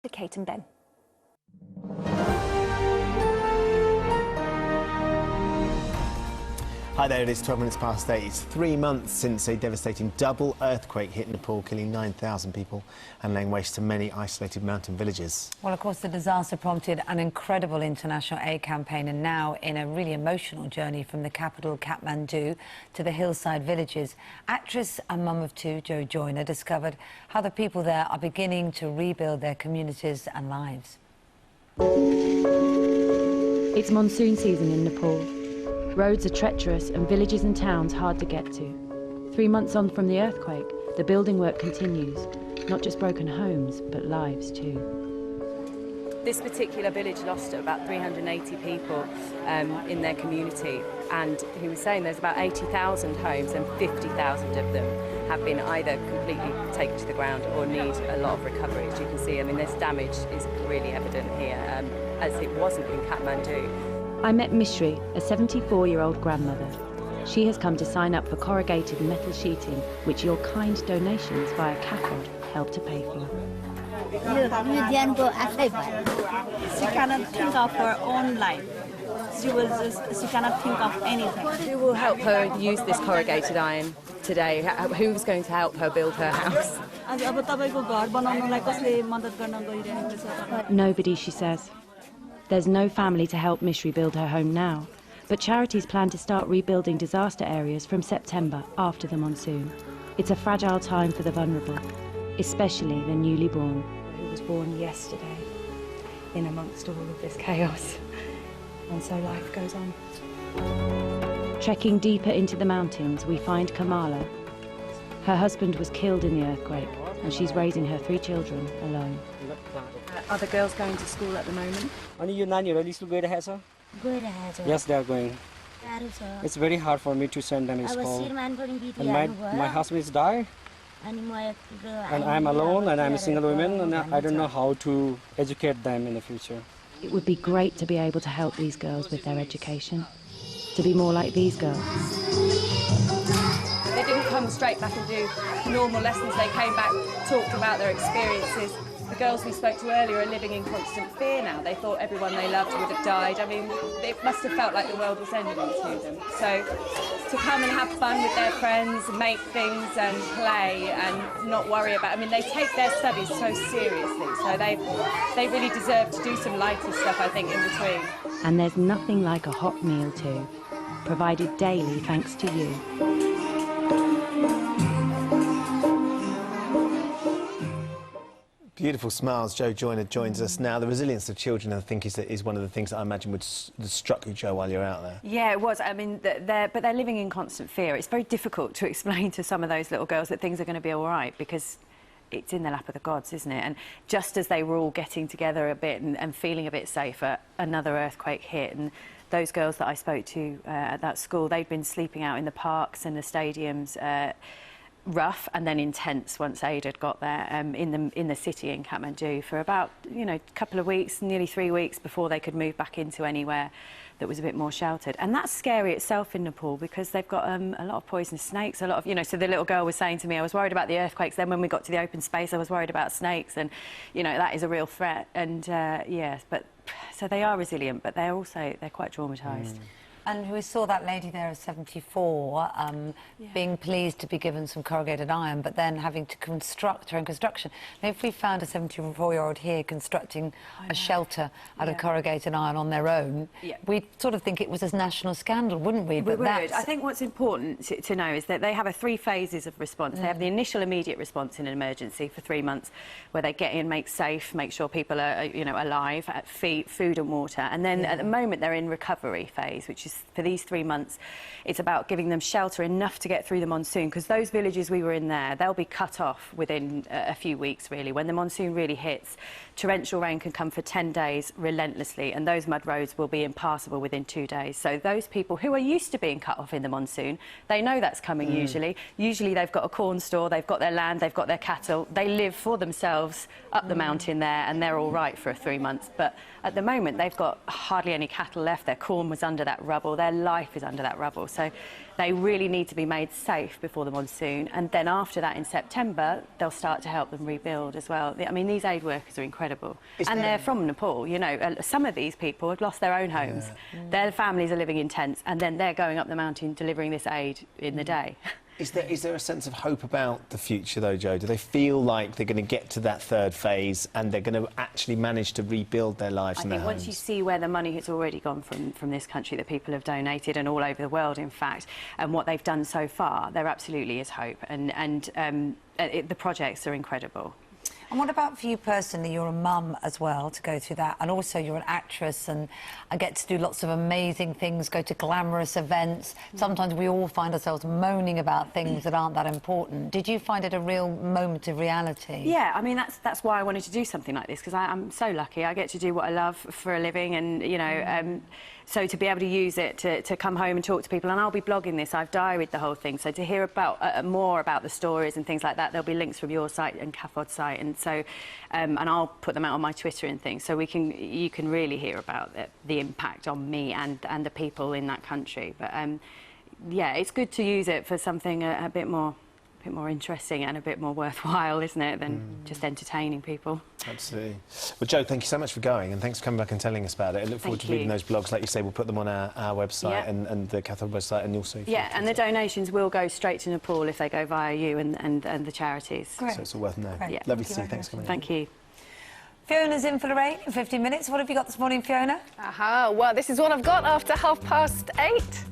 to Kate and Ben. Hi there, it is 12 minutes past 8. It's 3 months since a devastating double earthquake hit Nepal, killing 9,000 people and laying waste to many isolated mountain villages. Well, of course, the disaster prompted an incredible international aid campaign, and now in a really emotional journey from the capital, Kathmandu, to the hillside villages. Actress and mum of two, Joyner, discovered how the people there are beginning to rebuild their communities and lives. It's monsoon season in Nepal. Roads are treacherous and villages and towns hard to get to. 3 months on from the earthquake, the building work continues. Not just broken homes, but lives too. This particular village lost about 380 people in their community, and he was saying there's about 80,000 homes and 50,000 of them have been either completely taken to the ground or need a lot of recovery. As you can see, I mean, this damage is really evident here, as it wasn't in Kathmandu. I met Mishri, a 74-year-old grandmother. She has come to sign up for corrugated metal sheeting, which your kind donations via CAFOD help to pay for. She cannot think of her own life. She cannot think of anything. Who will help her use this corrugated iron today? Who's going to help her build her house? Nobody, she says. There's no family to help Mishri build her home now, but charities plan to start rebuilding disaster areas from September after the monsoon. It's a fragile time for the vulnerable, especially the newly born. Who was born yesterday in amongst all of this chaos, and so life goes on. Trekking deeper into the mountains, we find Kamala. Her husband was killed in the earthquake, and she's raising her 3 children alone. Are the girls going to school at the moment? Yes, they are going. It's very hard for me to send them to school. And my husband is died, and I'm alone, and I'm a single woman, and I don't know how to educate them in the future. It would be great to be able to help these girls with their education, to be more like these girls. They didn't come straight back and do normal lessons. They came back, talked about their experiences. The girls we spoke to earlier are living in constant fear now. They thought everyone they loved would have died. I mean, it must have felt like the world was ending to them. So to come and have fun with their friends, make things and play and not worry about... I mean, they take their studies so seriously, so they really deserve to do some lighter stuff, I think, in between. And there's nothing like a hot meal too, provided daily thanks to you. Beautiful smiles. Joyner joins us now. The resilience of children, I think, is one of the things that I imagine would struck you, Jo, while you're out there. Yeah, it was. I mean, but they're living in constant fear. It's very difficult to explain to some of those little girls that things are going to be all right, because it's in the lap of the gods, isn't it? And just as they were all getting together a bit and feeling a bit safer, another earthquake hit, and those girls that I spoke to at that school, they'd been sleeping out in the parks and the stadiums, rough and then intense once aid had got there in the city in Kathmandu for about, you know, a couple of weeks, nearly 3 weeks before they could move back into anywhere that was a bit more sheltered. And that's scary itself in Nepal, because they've got a lot of poisonous snakes, a lot of, you know, so the little girl was saying to me, I was worried about the earthquakes, then when we got to the open space I was worried about snakes, and, you know, that is a real threat. And yes, but so they are resilient, but they're quite traumatised. And we saw that lady there at 74, being pleased to be given some corrugated iron, but then having to construct her own construction. Now, if we found a 74-year-old here constructing a shelter out of corrugated iron on their own, we'd sort of think it was a national scandal, wouldn't we? We would. I think what's important to know is that they have 3 phases of response. They have the initial immediate response in an emergency for 3 months, where they get in, make safe, make sure people are, you know, alive, food and water. And then at the moment they're in recovery phase, which is for these 3 months, it's about giving them shelter enough to get through the monsoon, because those villages we were in there, they'll be cut off within a few weeks, really. When the monsoon really hits, torrential rain can come for 10 days relentlessly, and those mud roads will be impassable within 2 days. So those people who are used to being cut off in the monsoon, they know that's coming usually. Usually they've got a corn store, they've got their land, they've got their cattle. They live for themselves up the mountain there, and they're all right for 3 months. But at the moment, they've got hardly any cattle left. Their corn was under that rubble. rubble. Their life is under that rubble. So they really need to be made safe before the monsoon. And then after that, in September, they'll start to help them rebuild as well. I mean, these aid workers are incredible. They're from Nepal, you know. Some of these people have lost their own homes. Their families are living in tents, and then they're going up the mountain delivering this aid in the day. Is there a sense of hope about the future, though, Jo? Do they feel like they're going to get to that third phase and they're going to actually manage to rebuild their lives and their homes? I think once you see where the money has already gone from this country that people have donated, and all over the world, in fact, and what they've done so far, there absolutely is hope. And the projects are incredible. And what about for you personally? You're a mum as well, to go through that, and also you're an actress, and I get to do lots of amazing things, go to glamorous events. Sometimes we all find ourselves moaning about things that aren't that important. Did you find it a real moment of reality? Yeah, I mean, that's why I wanted to do something like this, because I'm so lucky. I get to do what I love for a living, and, you know, so to be able to use it to come home and talk to people, and I'll be blogging this, I've diaried the whole thing, so to hear about more about the stories and things like that, there'll be links from your site and CAFOD's site, and so and I'll put them out on my Twitter and things, so you can really hear about the impact on me and the people in that country. But yeah, it's good to use it for something a bit more interesting and a bit more worthwhile, isn't it, than just entertaining people. Absolutely. Well, Jo, thank you so much for going, and thanks for coming back and telling us about it. I look forward to reading those blogs. Like you say, we'll put them on our website and the CAFOD website, and also... Yeah, and the donations will go straight to Nepal if they go via you and the charities. Great. So it's all worth knowing. Yeah. Lovely to see you. Thanks for coming. Thank you. Fiona's in for the rain in 15 minutes. What have you got this morning, Fiona? Well, this is what I've got after 8:30.